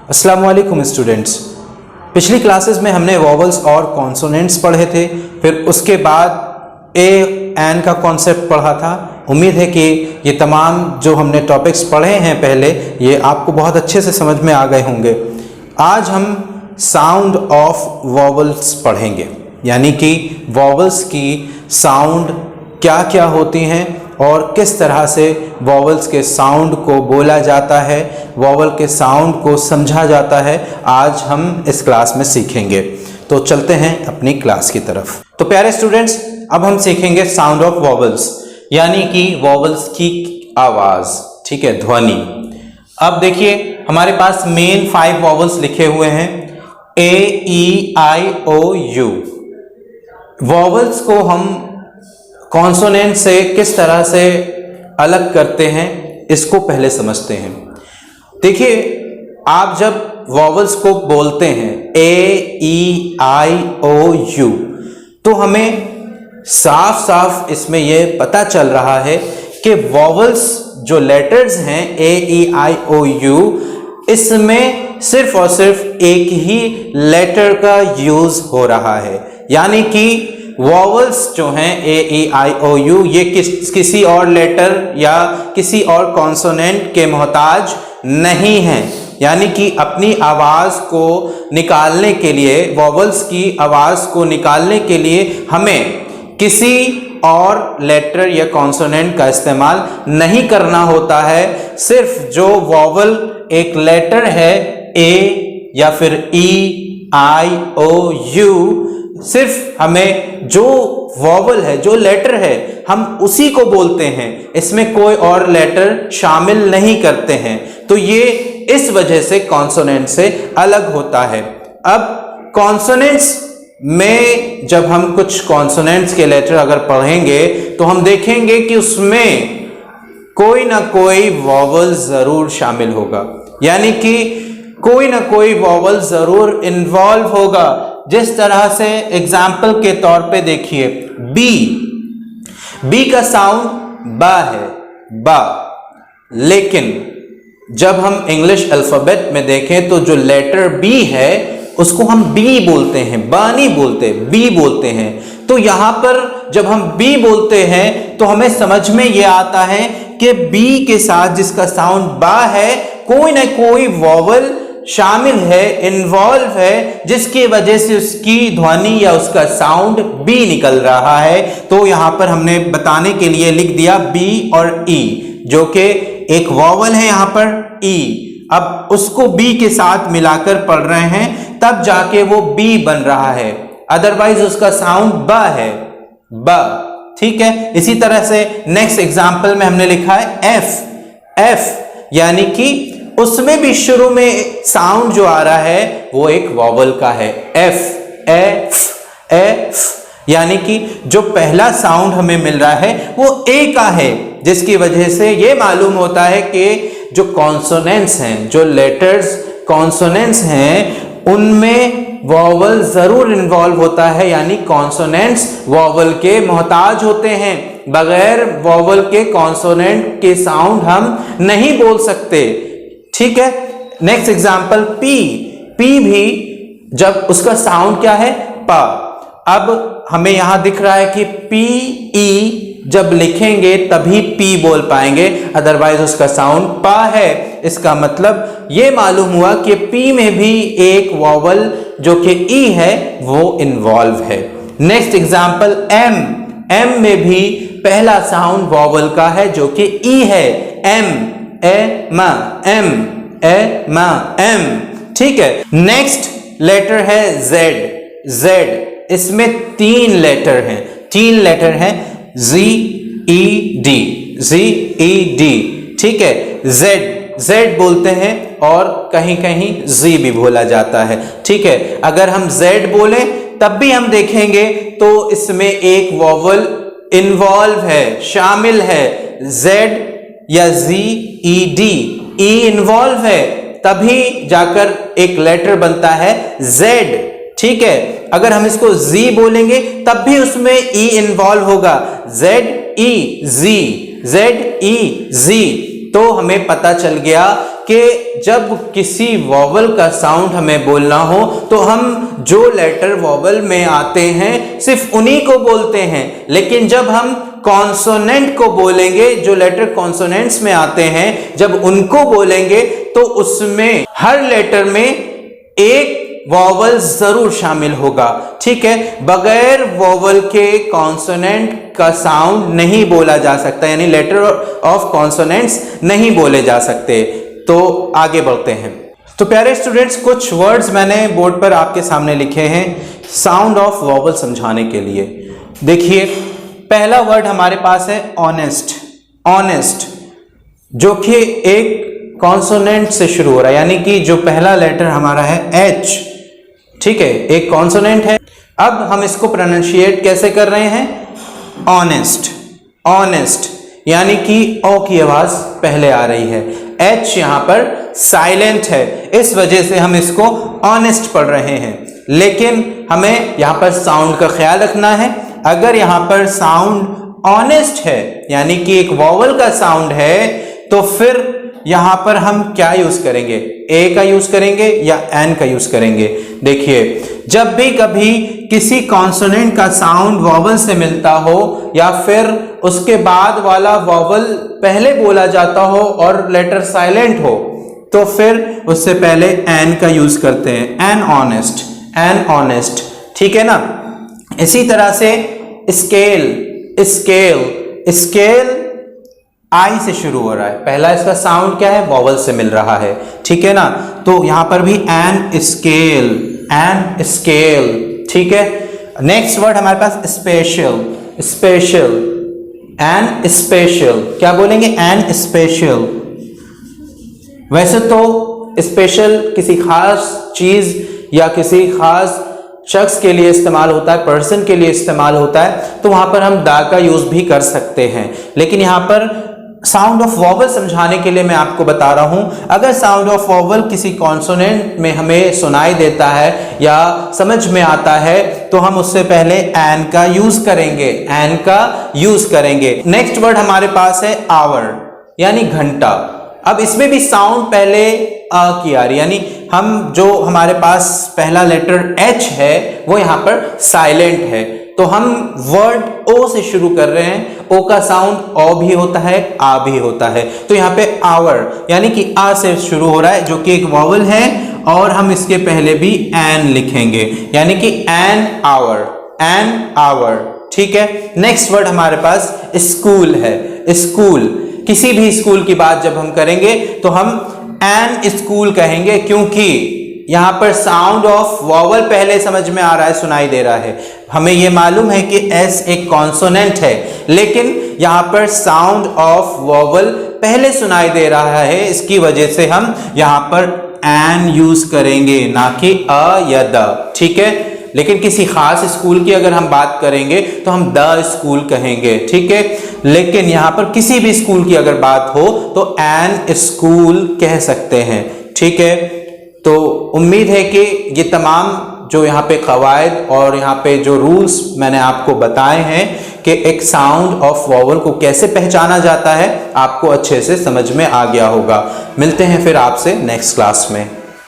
अस्सलाम वालेकुम स्टूडेंट्स। पिछली क्लासेस में हमने वॉवल्स और कॉन्सोनेंट्स पढ़े थे, फिर उसके बाद ए एन का कॉन्सेप्ट पढ़ा था। उम्मीद है कि ये तमाम जो हमने टॉपिक्स पढ़े हैं पहले, ये आपको बहुत अच्छे से समझ में आ गए होंगे। आज हम साउंड ऑफ वॉवल्स पढ़ेंगे, यानी कि वॉवल्स की साउंड क्या क्या होती हैं और किस तरह से वॉवल्स के साउंड को बोला जाता है, वॉवल के साउंड को समझा जाता है। आज हम इस क्लास में सीखेंगे। तो चलते हैं अपनी क्लास की तरफ। तो प्यारे स्टूडेंट्स, अब हम सीखेंगे साउंड ऑफ वॉवल्स, यानी कि वॉवल्स की आवाज, ठीक है, ध्वनि। अब देखिए हमारे पास मेन 5 वॉवल्स लिखे हुए हैं, ए ई आई ओ यू। वॉवल्स को हम कॉन्सोनेंट से किस तरह से अलग करते हैं, इसको पहले समझते हैं। देखिए, आप जब वॉवल्स को बोलते हैं ए ई आई ओ यू, तो हमें साफ साफ इसमें यह पता चल रहा है कि वॉवल्स जो लेटर्स हैं ए ई आई ओ यू, इसमें सिर्फ और सिर्फ एक ही लेटर का यूज हो रहा है। यानी कि वॉवल्स जो हैं ए ई आई ओ यू, ये किसी और लेटर या किसी और कॉन्सोनेंट के मोहताज नहीं हैं। यानी कि अपनी आवाज को निकालने के लिए, वॉवल्स की आवाज को निकालने के लिए हमें किसी और लेटर या कॉन्सोनेंट का इस्तेमाल नहीं करना होता है। सिर्फ जो वॉवल एक लेटर है ए या फिर ई आई ओ यू, सिर्फ हमें जो वॉवल है, जो लेटर है, हम उसी को बोलते हैं। इसमें कोई और लेटर शामिल नहीं करते हैं। तो ये इस वजह से कॉन्सोनेंट से अलग होता है। अब कॉन्सोनेंट्स में जब हम कुछ कॉन्सोनेंट्स के लेटर अगर पढ़ेंगे तो हम देखेंगे कि उसमें कोई ना कोई वॉवल जरूर शामिल होगा, यानी कि कोई ना कोई वॉवल जरूर इन्वॉल्व होगा। जिस तरह से एग्जाम्पल के तौर पे देखिए, बी का साउंड बा है, बा। लेकिन जब हम इंग्लिश अल्फाबेट में देखें तो जो लेटर बी है उसको हम बी बोलते हैं, बा नहीं बोलते, बी बोलते हैं। तो यहां पर जब हम बी बोलते हैं तो हमें समझ में यह आता है कि बी के साथ जिसका साउंड बा है, कोई ना कोई वॉवल शामिल है, इन्वॉल्व है, जिसकी वजह से उसकी ध्वनि या उसका साउंड बी निकल रहा है। तो यहां पर हमने बताने के लिए लिख दिया बी और ई, जो कि एक वॉवल है यहां पर ई। अब उसको बी के साथ मिलाकर पढ़ रहे हैं, तब जाके वो बी बन रहा है, अदरवाइज उसका साउंड ब है, ब। ठीक है। इसी तरह से नेक्स्ट एग्जांपल में हमने लिखा है एफ, एफ, यानी कि उसमें भी शुरू में साउंड जो आ रहा है वो एक वॉवल का है, एफ, एफ, एफ। यानी कि जो पहला साउंड हमें मिल रहा है वो ए का है, जिसकी वजह से ये मालूम होता है कि जो कॉन्सोनेंट्स हैं, जो लेटर्स कॉन्सोनेंट्स हैं, उनमें वॉवल जरूर इन्वॉल्व होता है। यानी कॉन्सोनेंट्स वॉवल के मोहताज होते हैं। बगैर वॉवल के कॉन्सोनेंट के साउंड हम नहीं बोल सकते। ठीक है। नेक्स्ट एग्जांपल पी, पी भी जब उसका साउंड क्या है, पा। अब हमें यहां दिख रहा है कि पी ई जब लिखेंगे तभी पी बोल पाएंगे, अदरवाइज उसका साउंड पा है। इसका मतलब ये मालूम हुआ कि पी में भी एक वॉवल जो कि ई है वो इन्वॉल्व है। नेक्स्ट एग्जांपल एम, एम में भी पहला साउंड वॉवल का है जो कि ई है, एम, ए मा, एम, ए मा, एम। ठीक है। नेक्स्ट लेटर है जेड, जेड। इसमें 3 लेटर हैं, 3 लेटर हैं, जी ई डी, जी ई डी। ठीक है। जेड, जेड बोलते हैं और कहीं कहीं जी भी बोला जाता है। ठीक है। अगर हम जेड बोले तब भी हम देखेंगे तो इसमें एक वॉवल इन्वॉल्व है, शामिल है, जेड या जी ई डी, ई इन्वॉल्व है, तभी जाकर एक लेटर बनता है जेड। ठीक है। अगर हम इसको जी बोलेंगे तब भी उसमें ई इन्वॉल्व होगा, जेड ई जी, जेड ई जी। तो हमें पता चल गया कि जब किसी वॉवल का साउंड हमें बोलना हो तो हम जो लेटर वॉवल में आते हैं सिर्फ उन्हीं को बोलते हैं, लेकिन जब हम कॉन्सोनेंट को बोलेंगे, जो लेटर कॉन्सोनेंट्स में आते हैं, जब उनको बोलेंगे तो उसमें हर लेटर में एक वॉवल जरूर शामिल होगा। ठीक है, बगैर वॉवल के कॉन्सोनेंट का साउंड नहीं बोला जा सकता, यानी लेटर ऑफ कॉन्सोनेंट्स नहीं बोले जा सकते। तो आगे बढ़ते हैं। तो प्यारे स्टूडेंट्स, कुछ वर्ड्स मैंने बोर्ड पर आपके सामने लिखे हैं साउंड ऑफ वॉवल समझाने के लिए। देखिए, पहला वर्ड हमारे पास है ऑनेस्ट। ऑनेस्ट जो कि एक कॉन्सोनेंट से शुरू हो रहा है, यानी कि जो पहला लेटर हमारा है एच, ठीक है, एक कॉन्सोनेंट है। अब हम इसको प्रोनाउंशिएट कैसे कर रहे हैं? ऑनेस्ट। ऑनेस्ट यानी कि ओ की आवाज पहले आ रही है, एच यहां पर साइलेंट है, इस वजह से हम इसको ऑनेस्ट पढ़ रहे हैं। लेकिन हमें यहां पर साउंड का ख्याल रखना है। अगर यहां पर साउंड ऑनेस्ट है, यानी कि एक वॉवल का साउंड है, तो फिर यहां पर हम क्या यूज करेंगे? ए का यूज करेंगे या एन का यूज करेंगे? देखिए, जब भी कभी किसी कॉन्सोनेंट का साउंड वॉवल से मिलता हो या फिर उसके बाद वाला वॉवल पहले बोला जाता हो और लेटर साइलेंट हो, तो फिर उससे पहले एन का यूज करते हैं। एन ऑनेस्ट, एन ऑनेस्ट, ठीक है ना। इसी तरह से स्केल, स्केल, स्केल आई से शुरू हो रहा है, पहला इसका साउंड क्या है? वॉवल से मिल रहा है, ठीक है ना। तो यहां पर भी एन स्केल, एन स्केल, ठीक है। नेक्स्ट वर्ड हमारे पास स्पेशल। स्पेशल, एन स्पेशल, क्या बोलेंगे? An special. वैसे तो स्पेशल किसी खास चीज या किसी खास शख्स के लिए इस्तेमाल होता है, पर्सन के लिए इस्तेमाल होता है, तो वहां पर हम दा का यूज भी कर सकते हैं। लेकिन यहां पर साउंड ऑफ वॉवल समझाने के लिए मैं आपको बता रहा हूं, अगर साउंड ऑफ वॉवल किसी कॉन्सोनेंट में हमें सुनाई देता है या समझ में आता है, तो हम उससे पहले एन का यूज करेंगे, एन का यूज करेंगे। नेक्स्ट वर्ड हमारे पास है आवर, यानी घंटा। अब इसमें भी साउंड पहले आ की आ रही, यानी हम जो हमारे पास पहला लेटर एच है वो यहां पर साइलेंट है, तो हम वर्ड ओ से शुरू कर रहे हैं। ओ का साउंड ओ भी होता है, आ भी होता है, तो यहाँ पे आवर यानी कि आ से शुरू हो रहा है, जो कि एक वॉवल है, और हम इसके पहले भी एन लिखेंगे, यानी कि एन आवर, एन आवर, ठीक है। नेक्स्ट वर्ड हमारे पास स्कूल है। स्कूल, किसी भी स्कूल की बात जब हम करेंगे तो हम एन स्कूल कहेंगे, क्योंकि यहां पर साउंड ऑफ वॉवल पहले समझ में आ रहा है, सुनाई दे रहा है। हमें यह मालूम है कि एस एक कॉन्सोनेंट है, लेकिन यहां पर साउंड ऑफ वॉवल पहले सुनाई दे रहा है, इसकी वजह से हम यहां पर एन यूज करेंगे, ना कि अ या द, ठीक है। लेकिन किसी खास स्कूल की अगर हम बात करेंगे तो हम द स्कूल कहेंगे, ठीक है। लेकिन यहां पर किसी भी स्कूल की अगर बात हो तो एन स्कूल कह सकते हैं, ठीक है। तो उम्मीद है कि ये तमाम जो यहाँ पे कवायद और यहाँ पे जो रूल्स मैंने आपको बताए हैं कि एक साउंड ऑफ वॉवल को कैसे पहचाना जाता है, आपको अच्छे से समझ में आ गया होगा। मिलते हैं फिर आपसे नेक्स्ट क्लास में।